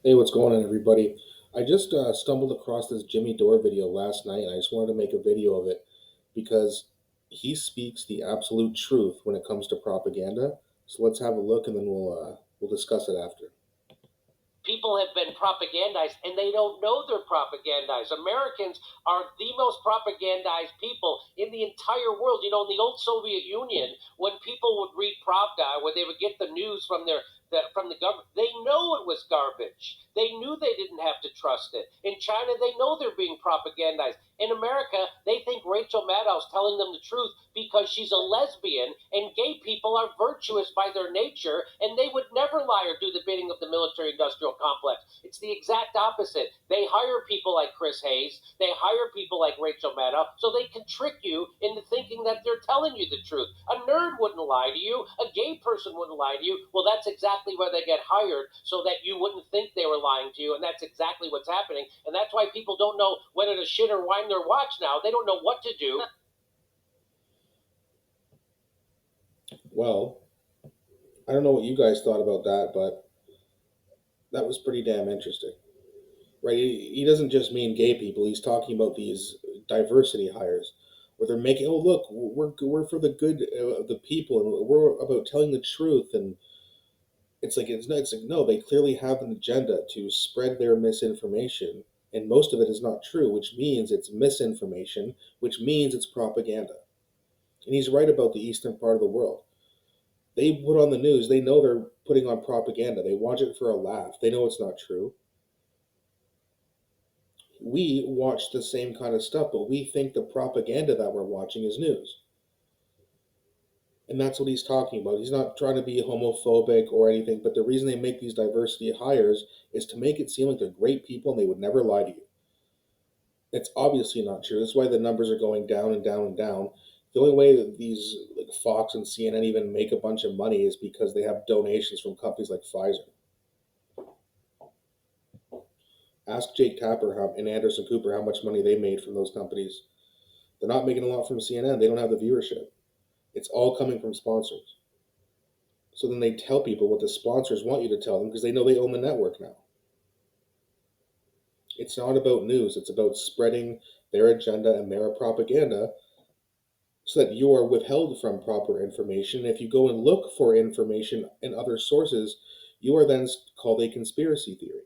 Hey, what's going on, everybody? I just stumbled across this Jimmy Dore video last night, and I just wanted to make a video of it because he speaks the absolute truth when it comes to propaganda. So let's have a look, and then we'll discuss it after. People have been propagandized and they don't know they're propagandized. Americans are the most propagandized people in the entire world. You know, in the old Soviet Union, when people would read Pravda, when they would get the news from from the government, they know it was garbage. They knew they didn't have to trust it. In China, they know they're being propagandized. In America, they think Rachel Maddow's telling them the truth because she's a lesbian and gay people are virtuous by their nature and they would never lie or do the bidding of the military industrial complex. It's the exact opposite. They hire people like Chris Hayes, they hire people like Rachel Maddow so they can trick you into thinking that they're telling you the truth. A nerd wouldn't lie to you, a gay person wouldn't lie to you. Well, that's exactly where they get hired so that you wouldn't think they were lying to you, and that's exactly what's happening. And that's why people don't know whether to shit or wind their watch now. They don't know what to do. Well, I don't know what you guys thought about that, but that was pretty damn interesting, right? He doesn't just mean gay people. He's talking about these diversity hires where they're making, oh, look, we're for the good of the people, and we're about telling the truth, and it's like no, they clearly have an agenda to spread their misinformation, and most of it is not true, which means it's misinformation, which means it's propaganda. And he's right about the eastern part of the world. They put on the news, they know they're putting on propaganda. They watch it for a laugh. They know it's not true. We watch the same kind of stuff, but we think the propaganda that we're watching is news. And that's what he's talking about. He's not trying to be homophobic or anything, but the reason they make these diversity hires is to make it seem like they're great people and they would never lie to you. It's obviously not true. That's why the numbers are going down and down and down. The only way that these like Fox and CNN even make a bunch of money is because they have donations from companies like Pfizer. Ask Jake Tapper and Anderson Cooper how much money they made from those companies. They're not making a lot from CNN. They don't have the viewership. It's all coming from sponsors. So then they tell people what the sponsors want you to tell them because they know they own the network now. It's not about news, it's about spreading their agenda and their propaganda so that you are withheld from proper information. If you go and look for information in other sources, you are then called a conspiracy theory,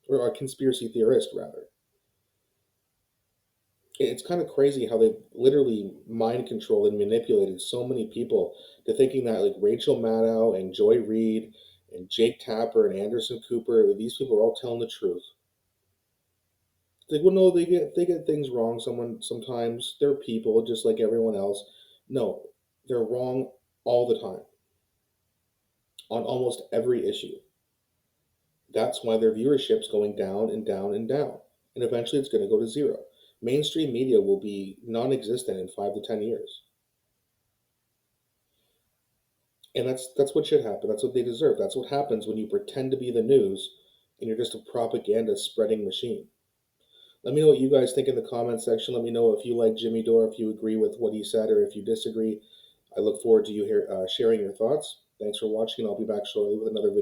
or a conspiracy theorist, rather. It's kind of crazy how they've literally mind controlled and manipulated so many people to thinking that like Rachel Maddow and Joy Reid and Jake Tapper and Anderson Cooper, these people are all telling the truth. Like, well, no, they get things wrong. Sometimes they're people just like everyone else. No, they're wrong all the time on almost every issue. That's why their viewership's going down and down and down, and eventually it's going to go to zero. Mainstream media will be non-existent in 5 to 10 years, and that's what should happen. That's what they deserve. That's what happens when you pretend to be the news, and you're just a propaganda spreading machine. Let me know what you guys think in the comment section. Let me know if you like Jimmy Dore, if you agree with what he said, or if you disagree. I look forward to you sharing your thoughts. Thanks for watching, and I'll be back shortly with another video.